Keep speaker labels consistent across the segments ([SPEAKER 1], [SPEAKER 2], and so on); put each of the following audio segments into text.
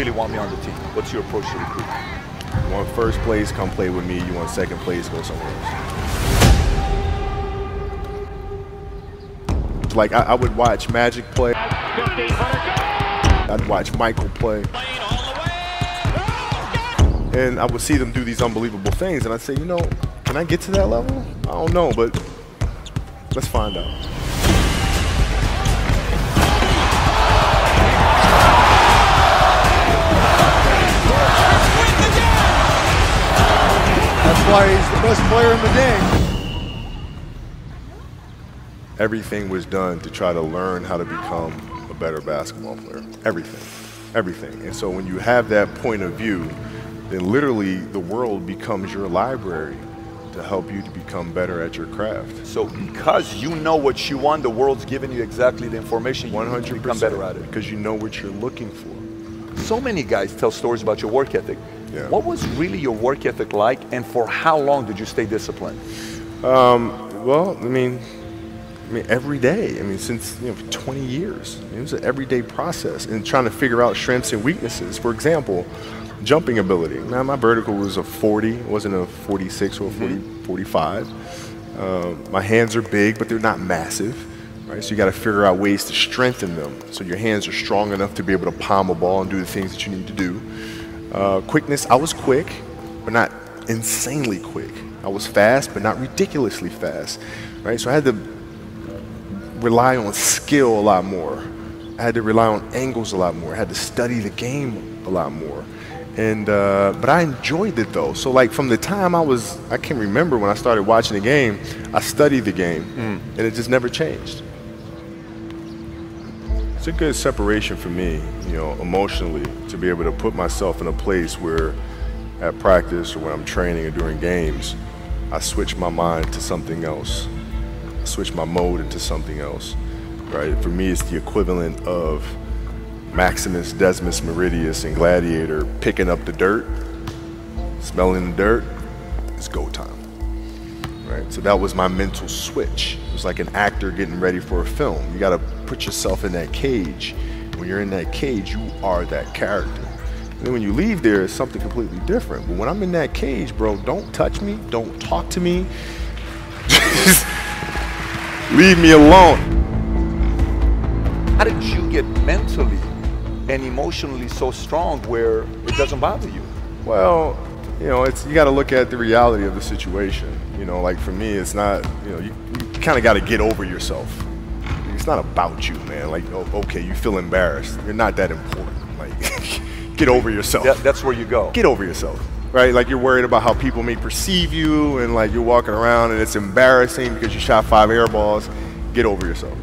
[SPEAKER 1] really want me on the team? What's your approach to recruiting?
[SPEAKER 2] You want first place, come play with me. You want second place, go somewhere else. Like, I would watch Magic play. I'd watch Michael play. And I would see them do these unbelievable things, and I'd say, you know, can I get to that level? I don't know, but let's find out.
[SPEAKER 3] That's why he's the best player in the game.
[SPEAKER 2] Everything was done to try to learn how to become a better basketball player. Everything. Everything. And so when you have that point of view, then literally the world becomes your library to help you to become better at your craft.
[SPEAKER 1] So because you know what you want, the world's giving you exactly the information, 100% you become better at it.
[SPEAKER 2] Because you know what you're looking for.
[SPEAKER 1] So many guys tell stories about your work ethic.
[SPEAKER 2] Yeah.
[SPEAKER 1] What was really your work ethic like, and for how long did you stay disciplined?
[SPEAKER 2] Well, I mean, every day. I mean, since 20 years. It was an everyday process and trying to figure out strengths and weaknesses. For example, jumping ability. Now, my vertical was a 40, it wasn't a 46 or a 45. My hands are big, but they're not massive. Right? So you got to figure out ways to strengthen them so your hands are strong enough to be able to palm a ball and do the things that you need to do. Quickness, I was quick, but not insanely quick. I was fast, but not ridiculously fast. Right? So I had to rely on skill a lot more. I had to rely on angles a lot more. I had to study the game a lot more. And but I enjoyed it though. So like from the time I can remember when I started watching the game, I studied the game, and it just never changed. It's a good separation for me, emotionally, to be able to put myself in a place where at practice or when I'm training or during games, I switch my mind to something else. I switch my mode into something else, right? For me, it's the equivalent of Maximus, Decimus Meridius, and Gladiator picking up the dirt, smelling the dirt. It's go time, right? So that was my mental switch. It was like an actor getting ready for a film. You got to put yourself in that cage. When you're in that cage, you are that character. And then when you leave there, it's something completely different. But when I'm in that cage, bro, don't touch me, don't talk to me. Just leave me alone.
[SPEAKER 1] How did you get mentally and emotionally so strong where it doesn't bother you?
[SPEAKER 2] Well, you got to look at the reality of the situation. Like for me, it's not, you kind of got to get over yourself. It's not about you, man. Like, oh, okay, you feel embarrassed. You're not that important. Like, get over yourself.
[SPEAKER 1] That's where you go.
[SPEAKER 2] Get over yourself, right? Like you're worried about how people may perceive you, and like you're walking around and it's embarrassing because you shot 5 air balls. Get over yourself,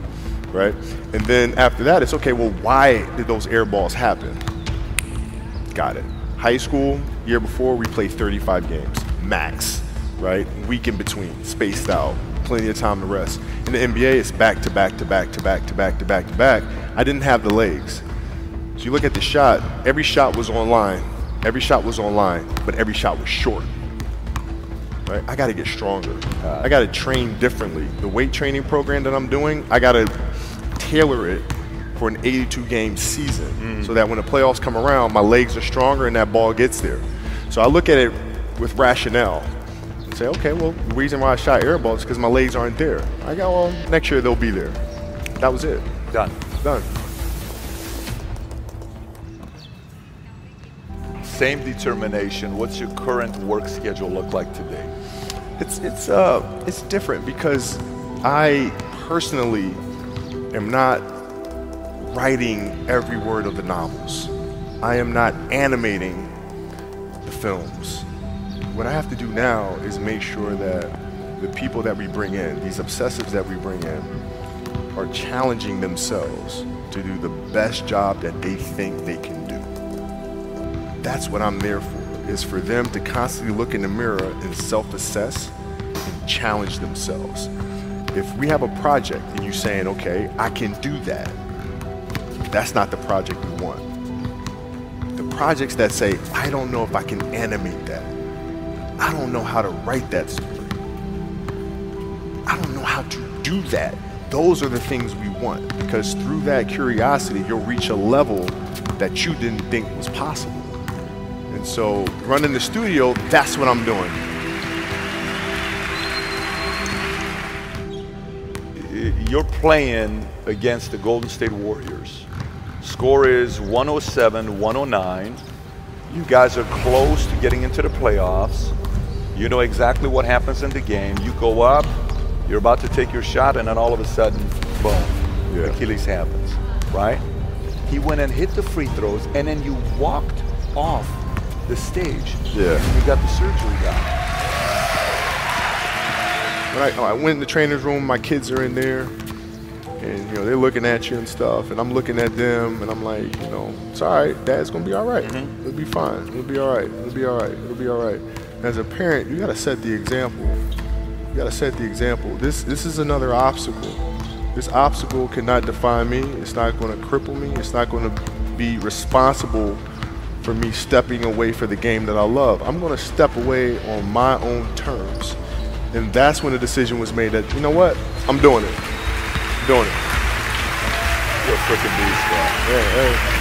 [SPEAKER 2] right? And then after that, it's okay, well, why did those air balls happen? Got it. High school, year before, we played 35 games, max, right? Week in between, spaced out, plenty of time to rest. In the NBA, it's back to back to back to back to back to back to back. I didn't have the legs. So you look at the shot, every shot was online. Every shot was online, but every shot was short. Right? I got to get stronger. I got to train differently. The weight training program that I'm doing, I got to tailor it for an 82-game season so that when the playoffs come around, my legs are stronger and that ball gets there. So I look at it with rationale and say, okay, well, the reason why I shot air balls is because my legs aren't there. I go, well, next year they'll be there. That was it.
[SPEAKER 1] Done.
[SPEAKER 2] Done.
[SPEAKER 1] Same determination. What's your current work schedule look like today?
[SPEAKER 2] It's different because I personally am not writing every word of the novels. I am not animating the films. What I have to do now is make sure that the people that we bring in, these obsessives that we bring in, are challenging themselves to do the best job that they think they can do. That's what I'm there for, is for them to constantly look in the mirror and self-assess and challenge themselves. If we have a project and you're saying, okay, I can do that, that's not the project we want. The projects that say, I don't know if I can animate that. I don't know how to write that story. I don't know how to do that. those are the things we want, because through that curiosity, you'll reach a level that you didn't think was possible. And so running the studio, that's what I'm doing.
[SPEAKER 1] You're playing against the Golden State Warriors. Score is 107-109. You guys are close to getting into the playoffs. You know exactly what happens in the game. You go up, you're about to take your shot, and then all of a sudden, boom, Achilles happens, right? He went and hit the free throws, and then you walked off the stage.
[SPEAKER 2] Yeah.
[SPEAKER 1] And you got the surgery done.
[SPEAKER 2] I went in the trainer's room, my kids are in there, and they're looking at you and stuff, and I'm looking at them, and I'm like, it's all right, Dad's gonna be all right. It'll be fine. It'll be all right. It'll be all right. It'll be all right. As a parent, you gotta set the example. You gotta set the example. This is another obstacle. This obstacle cannot define me. It's not gonna cripple me. It's not gonna be responsible for me stepping away for the game that I love. I'm gonna step away on my own terms. And that's when the decision was made that, you know what, I'm doing it. I'm doing it.
[SPEAKER 1] You're a freaking beast, bro.
[SPEAKER 2] Yeah, hey.